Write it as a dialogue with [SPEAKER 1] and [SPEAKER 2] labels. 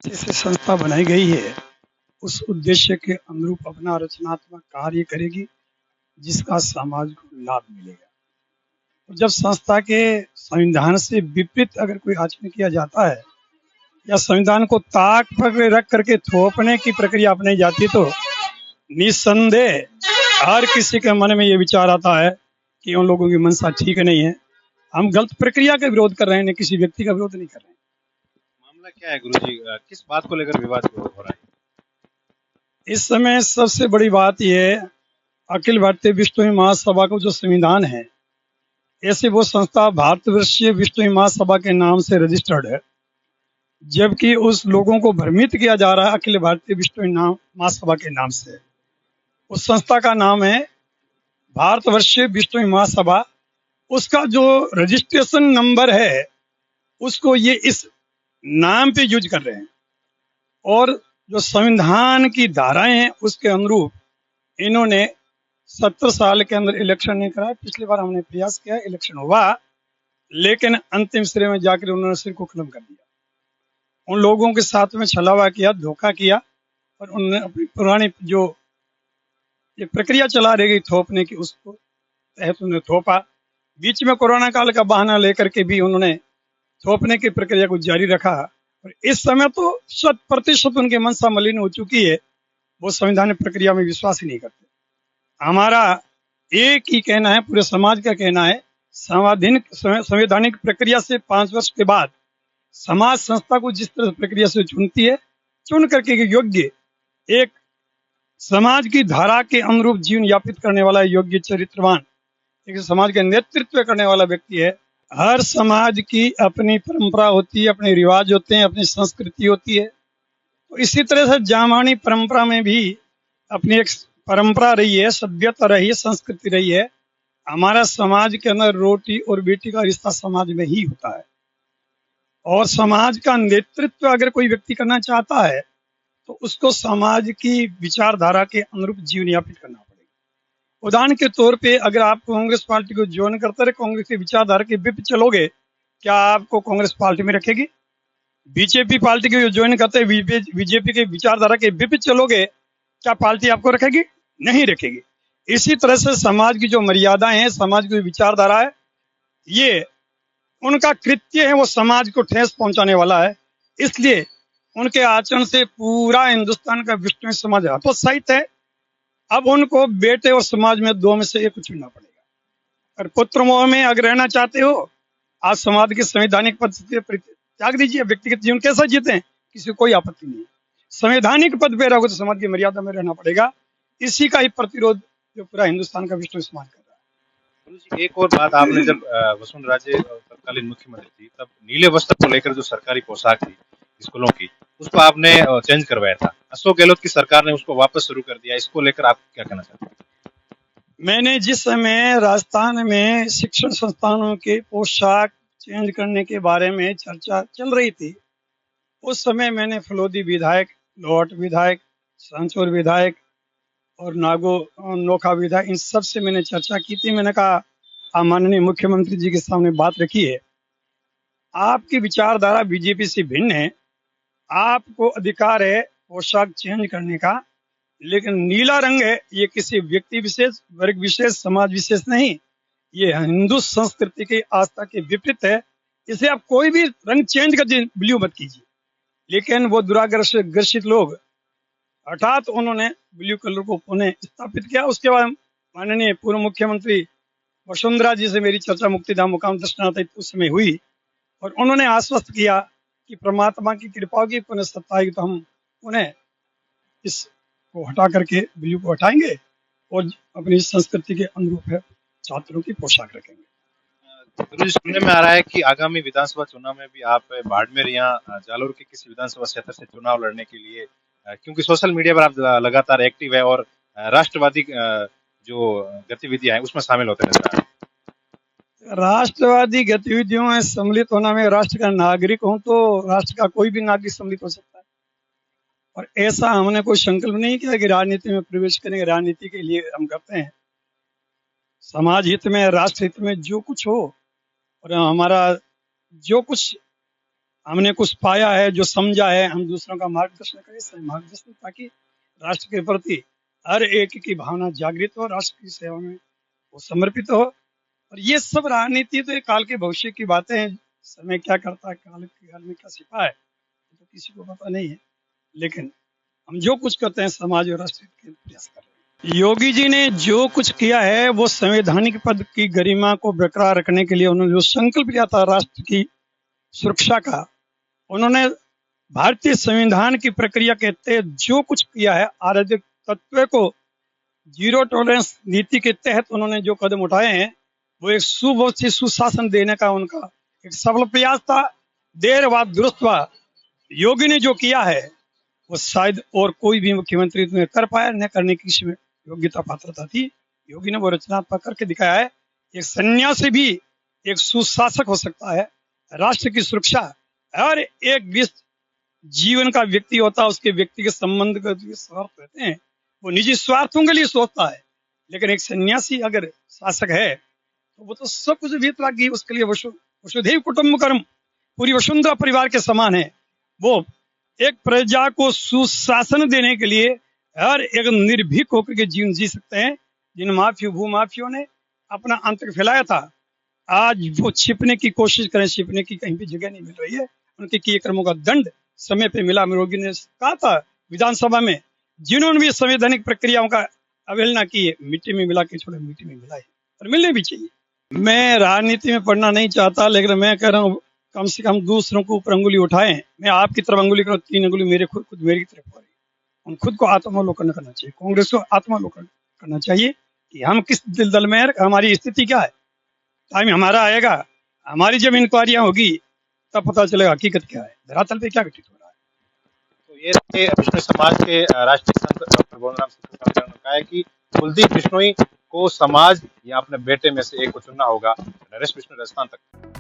[SPEAKER 1] जैसे संस्था बनाई गई है उस उद्देश्य के अनुरूप अपना रचनात्मक कार्य करेगी जिसका समाज को लाभ मिलेगा। और जब संस्था के संविधान से विपरीत अगर कोई आचरण किया जाता है या संविधान को ताक पर रख करके थोपने की प्रक्रिया अपनाई जाती है तो निस्संदेह हर किसी के मन में ये विचार आता है कि उन लोगों की मंशा ठीक नहीं है, हम गलत प्रक्रिया का विरोध कर रहे हैं, किसी व्यक्ति का विरोध नहीं कर रहे हैं।
[SPEAKER 2] मामला क्या है गुरुजी? किस बात को लेकर विवाद हो रहा है?
[SPEAKER 1] इस समय सबसे बड़ी बात यह है, अखिल भारतीय विश्व हिंदू महासभा का जो संविधान है, ऐसे वो संस्था भारतवर्षीय विश्व हिंदू महासभा के नाम से रजिस्टर्ड है, जबकि उस लोगों को भ्रमित किया जा रहा है अखिल भारतीय विश्व हिंदू महासभा के नाम से। उस संस्था का नाम है भारतवर्षीय विश्व हिंदू महासभा। उसका जो रजिस्ट्रेशन नंबर है उसको ये इस नाम पे यूज कर रहे हैं और जो संविधान की धाराएं हैं उसके अनुरूप इन्होंने 70 साल के अंदर इलेक्शन नहीं कराया। पिछली बार हमने प्रयास किया, इलेक्शन हुआ, लेकिन अंतिम सिरे में जाकर उन्होंने सिर को कलम कर दिया। उन लोगों के साथ में छलावा किया, धोखा किया और उन्होंने अपनी पुरानी जो ये प्रक्रिया चला रही गई थोपने की, उसको तहत उन्होंने थोपा। बीच में कोरोना काल का बहाना लेकर के भी उन्होंने थोपने की प्रक्रिया को जारी रखा और इस समय तो 100% उनकी मंशा मलिन हो चुकी है, वो संवैधानिक प्रक्रिया में विश्वास ही नहीं करते। हमारा एक ही कहना है, पूरे समाज का कहना है, संवैधानिक प्रक्रिया से 5 वर्ष के बाद समाज संस्था को जिस तरह प्रक्रिया से चुनती है, चुन करके योग्य एक समाज की धारा के अनुरूप जीवन यापित करने वाला योग्य चरित्रवान एक समाज का नेतृत्व करने वाला व्यक्ति है। हर समाज की अपनी परंपरा होती है, अपने रिवाज होते हैं, अपनी संस्कृति होती है। तो इसी तरह से जामानी परंपरा में भी अपनी एक परंपरा रही है, सभ्यता रही है, संस्कृति रही है। हमारा समाज के अंदर रोटी और बेटी का रिश्ता समाज में ही होता है और समाज का नेतृत्व अगर कोई व्यक्ति करना चाहता है तो उसको समाज की विचारधारा के अनुरूप जीवन यापित करना पड़ेगा। उदाहरण के तौर पे अगर आप कांग्रेस पार्टी को ज्वाइन करते रहे, कांग्रेस की विचारधारा के विपरीत चलोगे, क्या आपको कांग्रेस पार्टी में रखेगी? बीजेपी पार्टी को ज्वाइन करते बीजेपी के विचारधारा के विपरीत चलोगे, क्या पार्टी आपको रखेगी? नहीं रखेगी। इसी तरह से समाज की जो मर्यादाएं हैं, समाज की विचारधारा है, ये उनका कृत्य है, वो समाज को ठेस पहुंचाने वाला है। इसलिए उनके आचरण से पूरा हिंदुस्तान का विष्णु समाज हतोत्साहित है। अब उनको बेटे और समाज में दो में से एक चुनना पड़ेगा। और पुत्र मोह में अगर रहना चाहते हो, आज समाज के संवैधानिक पद से त्याग दीजिए, व्यक्तिगत जीवन कैसा जीते, किसी को कोई आपत्ति नहीं है। संवैधानिक पद पे रहोगे तो समाज की मर्यादा में रहना पड़ेगा। इसी का ही प्रतिरोध जो पूरा हिंदुस्तान का विष्णु समाज कर रहा है।
[SPEAKER 2] गुरुजी, एक और बात, आपने जब वसुंधरा राजे तत्कालीन मुख्यमंत्री थी तब नीले वस्त्र को लेकर जो सरकारी पोशाक थी स्कूलों की, उसको आपने चेंज करवाया था। अशोक गहलोत की सरकार ने उसको वापस शुरू कर दिया। इसको लेकर आप क्या कहना चाहते हैं?
[SPEAKER 1] मैंने जिस समय राजस्थान में शिक्षण संस्थानों के पोशाक चेंज करने के बारे में चर्चा चल रही थी, उस समय मैंने फलोदी विधायक, लोहट विधायक, सांचौर विधायक और नोखा विधायक, इन सब से मैंने चर्चा की थी। मैंने कहा, आप माननीय मुख्यमंत्री जी के सामने बात रखी है, आपकी विचारधारा बीजेपी से भिन्न है, आपको अधिकार है पोशाक चेंज करने का, लेकिन नीला रंग है, ये किसी व्यक्ति विशेष, वर्ग विशेष, समाज विशेष नहीं, ये हिंदू संस्कृति की आस्था के विपरीत है। इसे आप कोई भी रंग चेंज कर दीजिए, ब्लू मत कीजिए। लेकिन वो दुराग्रसित लोग हठात उन्होंने ब्लू कलर को पुनः स्थापित किया। उसके बाद माननीय पूर्व मुख्यमंत्री वसुंधरा जी से मेरी चर्चा मुक्तिधाम मुकाम दर्शनार्थ उस समय हुई और उन्होंने आश्वस्त किया कि परमात्मा की कृपा की पुनः सत्ता आएगी तो हम उन्हें इसको हटा करके ब्लू को हटाएंगे और अपनी संस्कृति के अनुरूप है छात्रों की पोशाक रखेंगे।
[SPEAKER 2] गुरुजी, सुनने में आ रहा है कि आगामी विधानसभा चुनाव में भी आप बाड़मेर या जालोर के किसी विधानसभा क्षेत्र से चुनाव लड़ने के लिए, क्योंकि सोशल मीडिया पर आप लगातार एक्टिव है और राष्ट्रवादी जो गतिविधियां हैं उसमें शामिल होते नजर आ रहे हैं।
[SPEAKER 1] राष्ट्रवादी गतिविधियों में सम्मिलित होना, मैं राष्ट्र का नागरिक हूं तो राष्ट्र का कोई भी नागरिक सम्मिलित हो सकता है और ऐसा हमने कोई संकल्प नहीं किया कि राजनीति में प्रवेश करेंगे। राजनीति के लिए हम करते हैं समाज हित में, राष्ट्र हित में जो कुछ हो और हमारा जो कुछ हमने कुछ पाया है, जो समझा है, हम दूसरों का मार्गदर्शन करें, सही मार्गदर्शन, ताकि राष्ट्र के प्रति हर एक की भावना जागृत हो, राष्ट्र की सेवा में वो समर्पित हो। और ये सब राजनीति तो एक काल के भविष्य की बातें हैं। समय क्या करता है, काल में क्या छिपा है, तो किसी को पता नहीं है। लेकिन हम जो कुछ करते हैं समाज और राष्ट्र के प्रयास कर रहे हैं। योगी जी ने जो कुछ किया है वो संवैधानिक पद की गरिमा को बरकरार रखने के लिए उन्होंने जो संकल्प लिया था राष्ट्र की सुरक्षा का, उन्होंने भारतीय संविधान की प्रक्रिया के तहत जो कुछ किया है, आराध्य तत्व को जीरो टॉलरेंस नीति के तहत उन्होंने जो कदम उठाए हैं, वो एक सुव्यवस्थित सुशासन देने का उनका एक सफल प्रयास था। देर बाद दुरुस्त हुआ। योगी ने जो किया है वो शायद और कोई भी मुख्यमंत्री ने कर पाया, न करने की इसमें योग्यता पात्रता थी। योगी ने वो रचनात्मक करके दिखाया है। एक सन्यासी भी एक सुशासक हो सकता है। राष्ट्र की सुरक्षा, हर एक जीवन का व्यक्ति होता है, उसके व्यक्तिगत संबंध का जो स्वार्थ रहते हैं वो निजी स्वार्थों के लिए सोचता है। लेकिन एक सन्यासी अगर शासक है तो वो तो सब कुछ वीतरागी, उसके लिए वसुधैव कुटुंबकम, पूरी वसुंधरा परिवार के समान है। वो एक प्रजा को सुशासन देने के लिए हर एक निर्भीक होकर के जीवन जी सकते हैं। जिन माफियों भूमाफियों ने अपना आतंक फैलाया था, आज वो छिपने की कोशिश करें, छिपने की कहीं भी जगह नहीं मिल रही है। उनके किए कर्मों का दंड समय पे मिला। योगी ने कहा था विधानसभा में, जिन्होंने भी संवैधानिक प्रक्रियाओं का अवहेलना की है, मिट्टी में मिला के छोड़े, मिट्टी में मिलाए, और मिलने भी चाहिए। मैं राजनीति में पढ़ना नहीं चाहता, लेकिन मैं कह रहा हूँ कम से कम दूसरों को ऊपर अंगुली उठाएं। मैं आपकी तरफ अंगुली करूँ, 3 अंगुली मेरे खुद मेरी तरफ हो रही है। खुद को आत्मावलोकन करना चाहिए, कांग्रेस को आत्मावलोकन करना चाहिए कि हम किस दल में है, हमारी स्थिति क्या है। टाइम हमारा आएगा, हमारी जब इंक्वायरियां होगी तब पता चलेगा हकीकत क्या है, धरातल पे क्या घटित हो रहा है।
[SPEAKER 2] तो ये रहे बिश्नोई समाज के राष्ट्रीय संत डॉक्टर बोलराम सिंह ने कहा है कि कुलदीप बिश्नोई को समाज या अपने बेटे में से एक को चुनना होगा। नरेश बिश्नोई, राजस्थान तक।